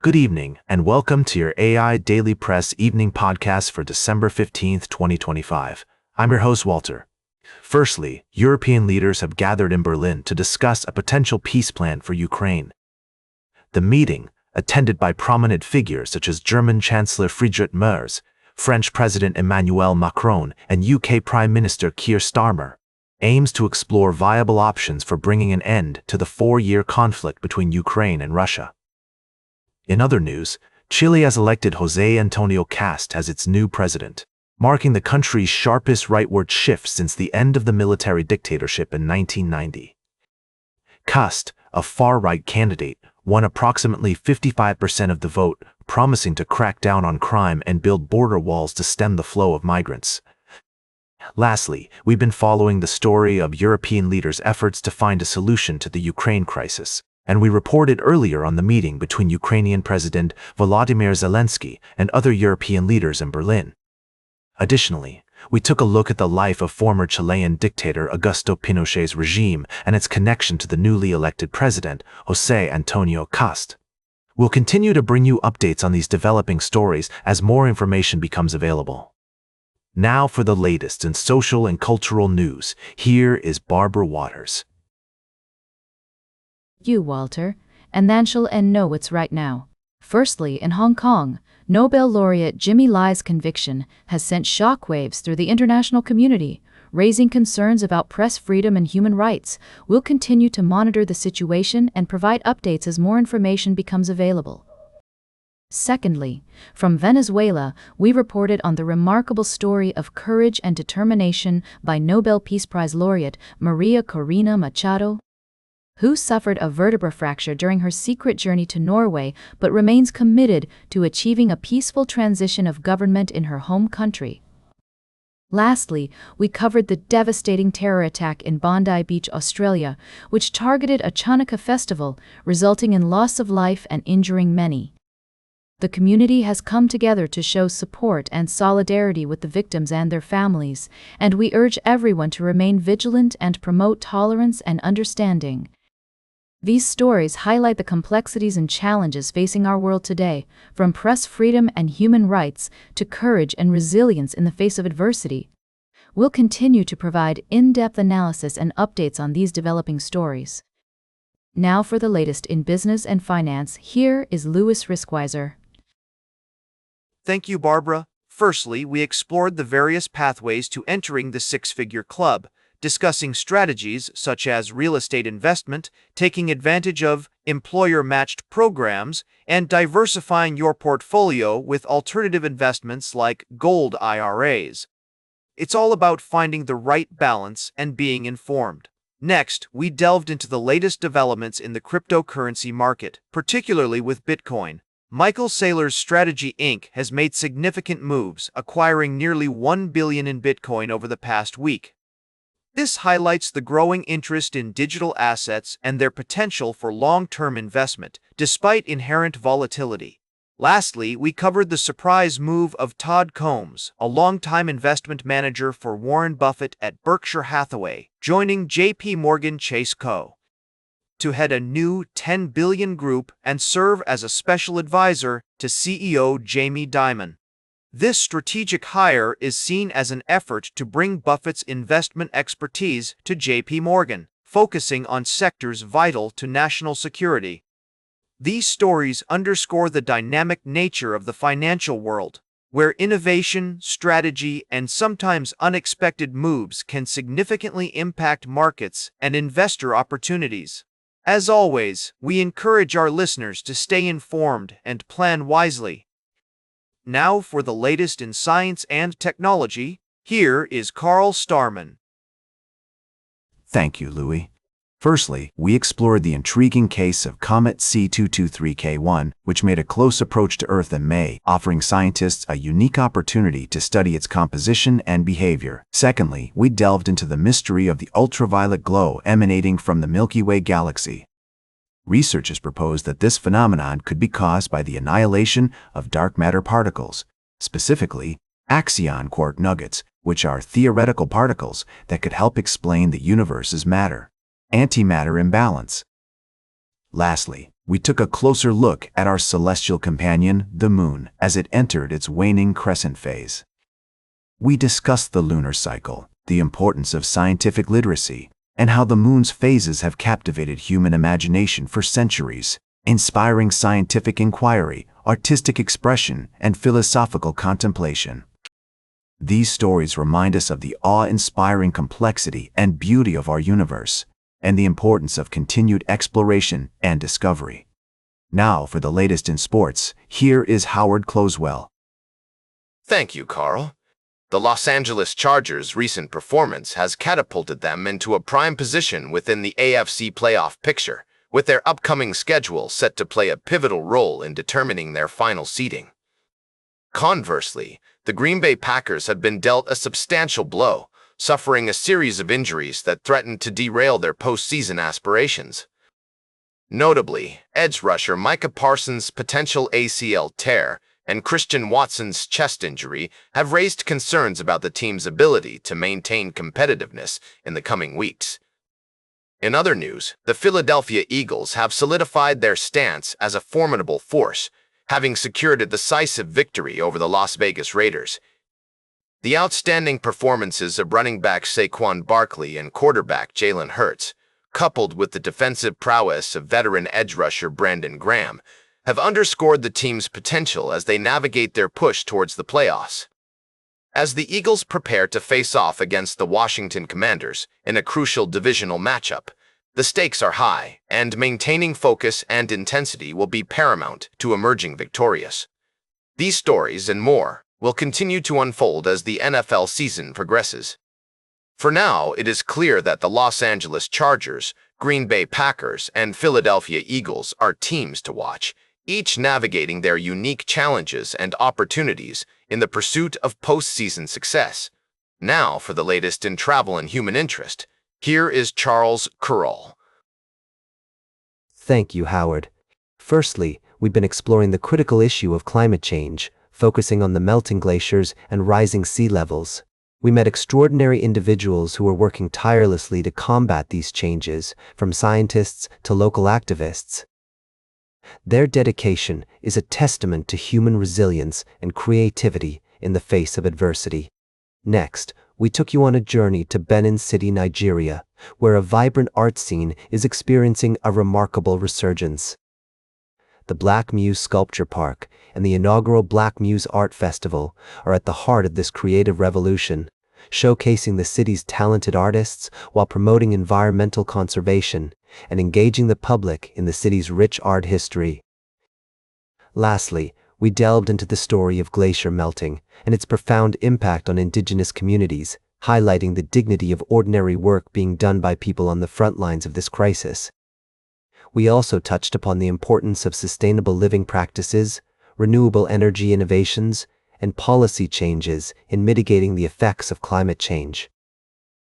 Good evening, and welcome to your AI Daily Press evening podcast for December 15th, 2025. I'm your host, Walter. Firstly, European leaders have gathered in Berlin to discuss a potential peace plan for Ukraine. The meeting, attended by prominent figures such as German Chancellor Friedrich Merz, French President Emmanuel Macron, and UK Prime Minister Keir Starmer, aims to explore viable options for bringing an end to the four-year conflict between Ukraine and Russia. In other news, Chile has elected José Antonio Cast as its new president, marking the country's sharpest rightward shift since the end of the military dictatorship in 1990. Cast, a far-right candidate, won approximately 55% of the vote, promising to crack down on crime and build border walls to stem the flow of migrants. Lastly, we've been following the story of European leaders' efforts to find a solution to the Ukraine crisis, and we reported earlier on the meeting between Ukrainian President Volodymyr Zelensky and other European leaders in Berlin. Additionally, we took a look at the life of former Chilean dictator Augusto Pinochet's regime and its connection to the newly elected president, José Antonio Cast. We'll continue to bring you updates on these developing stories as more information becomes available. Now for the latest in social and cultural news, here is Barbara Waters. You, Walter, and then she'll know what's right now. Firstly, in Hong Kong, Nobel laureate Jimmy Lai's conviction has sent shockwaves through the international community, raising concerns about press freedom and human rights. We'll continue to monitor the situation and provide updates as more information becomes available. Secondly, from Venezuela, we reported on the remarkable story of courage and determination by Nobel Peace Prize laureate Maria Corina Machado, who suffered a vertebra fracture during her secret journey to Norway but remains committed to achieving a peaceful transition of government in her home country. Lastly, we covered the devastating terror attack in Bondi Beach, Australia, which targeted a Chanukah festival, resulting in loss of life and injuring many. The community has come together to show support and solidarity with the victims and their families, and we urge everyone to remain vigilant and promote tolerance and understanding. These stories highlight the complexities and challenges facing our world today, from press freedom and human rights to courage and resilience in the face of adversity. We'll continue to provide in-depth analysis and updates on these developing stories. Now for the latest in business and finance, here is Louis Riskweiser. Thank you, Barbara. Firstly, we explored the various pathways to entering the six-figure club, discussing strategies such as real estate investment, taking advantage of employer-matched programs, and diversifying your portfolio with alternative investments like gold IRAs. It's all about finding the right balance and being informed. Next, we delved into the latest developments in the cryptocurrency market, particularly with Bitcoin. Michael Saylor's Strategy Inc. has made significant moves, acquiring nearly $1 billion in Bitcoin over the past week. This highlights the growing interest in digital assets and their potential for long-term investment, despite inherent volatility. Lastly, we covered the surprise move of Todd Combs, a longtime investment manager for Warren Buffett at Berkshire Hathaway, joining J.P. Morgan Chase Co. to head a new $10 billion group and serve as a special advisor to CEO Jamie Dimon. This strategic hire is seen as an effort to bring Buffett's investment expertise to J.P. Morgan, focusing on sectors vital to national security. These stories underscore the dynamic nature of the financial world, where innovation, strategy, and sometimes unexpected moves can significantly impact markets and investor opportunities. As always, we encourage our listeners to stay informed and plan wisely. Now for the latest in science and technology, here is Carl Starman. Thank you, Louis. Firstly, we explored the intriguing case of Comet C223K1, which made a close approach to Earth in May, offering scientists a unique opportunity to study its composition and behavior. Secondly, we delved into the mystery of the ultraviolet glow emanating from the Milky Way galaxy. Researchers propose that this phenomenon could be caused by the annihilation of dark matter particles, specifically axion quark nuggets, which are theoretical particles that could help explain the universe's matter-antimatter imbalance. Lastly, We took a closer look at our celestial companion, the Moon, as it entered its waning crescent phase. We discussed the lunar cycle, the importance of scientific literacy, and how the Moon's phases have captivated human imagination for centuries, inspiring scientific inquiry, artistic expression, and philosophical contemplation. These stories remind us of the awe-inspiring complexity and beauty of our universe, and the importance of continued exploration and discovery. Now, for the latest in sports, here is Howard Closewell. Thank you, Carl. The Los Angeles Chargers' recent performance has catapulted them into a prime position within the AFC playoff picture, with their upcoming schedule set to play a pivotal role in determining their final seeding. Conversely, the Green Bay Packers have been dealt a substantial blow, suffering a series of injuries that threatened to derail their postseason aspirations. Notably, edge rusher Micah Parsons' potential ACL tear and Christian Watson's chest injury have raised concerns about the team's ability to maintain competitiveness in the coming weeks. In other news, the Philadelphia Eagles have solidified their stance as a formidable force, having secured a decisive victory over the Las Vegas Raiders. The outstanding performances of running back Saquon Barkley and quarterback Jalen Hurts, coupled with the defensive prowess of veteran edge rusher Brandon Graham, have underscored the team's potential as they navigate their push towards the playoffs. As the Eagles prepare to face off against the Washington Commanders in a crucial divisional matchup, the stakes are high, and maintaining focus and intensity will be paramount to emerging victorious. These stories and more will continue to unfold as the NFL season progresses. For now, it is clear that the Los Angeles Chargers, Green Bay Packers, and Philadelphia Eagles are teams to watch, each navigating their unique challenges and opportunities in the pursuit of postseason success. Now, for the latest in travel and human interest, here is Charles Currall. Thank you, Howard. Firstly, we've been exploring the critical issue of climate change, focusing on the melting glaciers and rising sea levels. We met extraordinary individuals who are working tirelessly to combat these changes, from scientists to local activists. Their dedication is a testament to human resilience and creativity in the face of adversity. Next, we took you on a journey to Benin City, Nigeria, where a vibrant art scene is experiencing a remarkable resurgence. The Black Muse Sculpture Park and the inaugural Black Muse Art Festival are at the heart of this creative revolution, showcasing the city's talented artists while promoting environmental conservation and engaging the public in the city's rich art history. Lastly, we delved into the story of glacier melting and its profound impact on indigenous communities, highlighting the dignity of ordinary work being done by people on the front lines of this crisis. We also touched upon the importance of sustainable living practices, renewable energy innovations, and policy changes in mitigating the effects of climate change.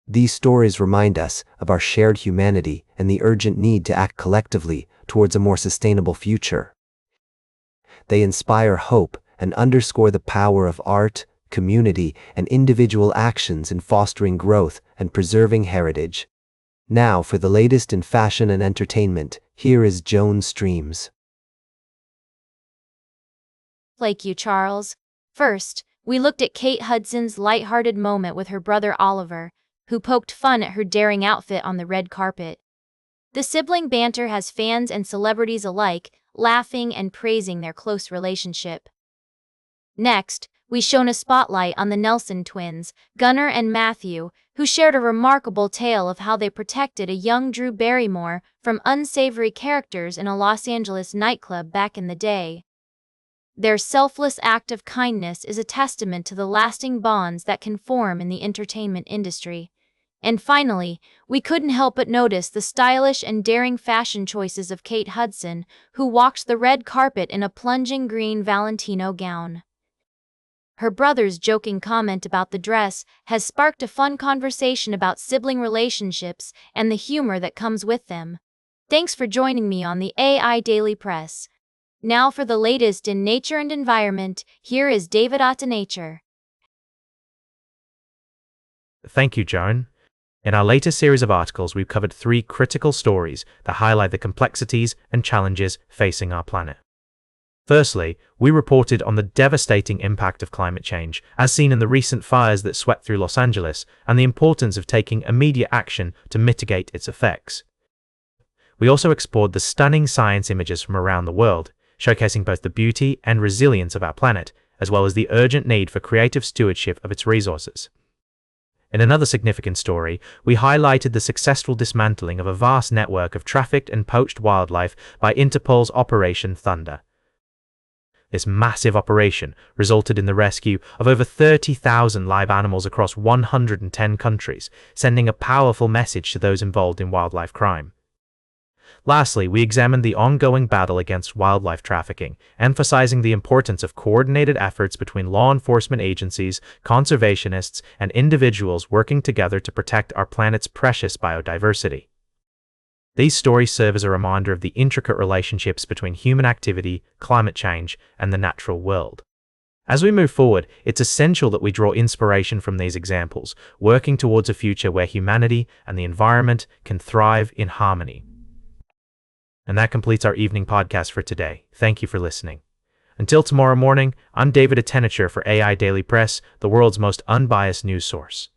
These stories remind us of our shared humanity and the urgent need to act collectively towards a more sustainable future. They inspire hope and underscore the power of art, community, and individual actions in fostering growth and preserving heritage. Now, for the latest in fashion and entertainment, here is Joan Streams. Like you, Charles. First, we looked at Kate Hudson's lighthearted moment with her brother Oliver, who poked fun at her daring outfit on the red carpet. The sibling banter has fans and celebrities alike laughing and praising their close relationship. Next, we shone a spotlight on the Nelson twins, Gunnar and Matthew, who shared a remarkable tale of how they protected a young Drew Barrymore from unsavory characters in a Los Angeles nightclub back in the day. Their selfless act of kindness is a testament to the lasting bonds that can form in the entertainment industry. And finally, we couldn't help but notice the stylish and daring fashion choices of Kate Hudson, who walked the red carpet in a plunging green Valentino gown. Her brother's joking comment about the dress has sparked a fun conversation about sibling relationships and the humor that comes with them. Thanks for joining me on the AI Daily Press. Now for the latest in nature and environment, here is David Nature. Thank you, Joan. In our latest series of articles, we've covered 3 critical stories that highlight the complexities and challenges facing our planet. Firstly, we reported on the devastating impact of climate change, as seen in the recent fires that swept through Los Angeles, and the importance of taking immediate action to mitigate its effects. We also explored the stunning science images from around the world, showcasing both the beauty and resilience of our planet, as well as the urgent need for creative stewardship of its resources. In another significant story, we highlighted the successful dismantling of a vast network of trafficked and poached wildlife by Interpol's Operation Thunder. This massive operation resulted in the rescue of over 30,000 live animals across 110 countries, sending a powerful message to those involved in wildlife crime. Lastly, we examined the ongoing battle against wildlife trafficking, emphasizing the importance of coordinated efforts between law enforcement agencies, conservationists, and individuals working together to protect our planet's precious biodiversity. These stories serve as a reminder of the intricate relationships between human activity, climate change, and the natural world. As we move forward, it's essential that we draw inspiration from these examples, working towards a future where humanity and the environment can thrive in harmony. And that completes our evening podcast for today. Thank you for listening. Until tomorrow morning, I'm David Attenacher for AI Daily Press, the world's most unbiased news source.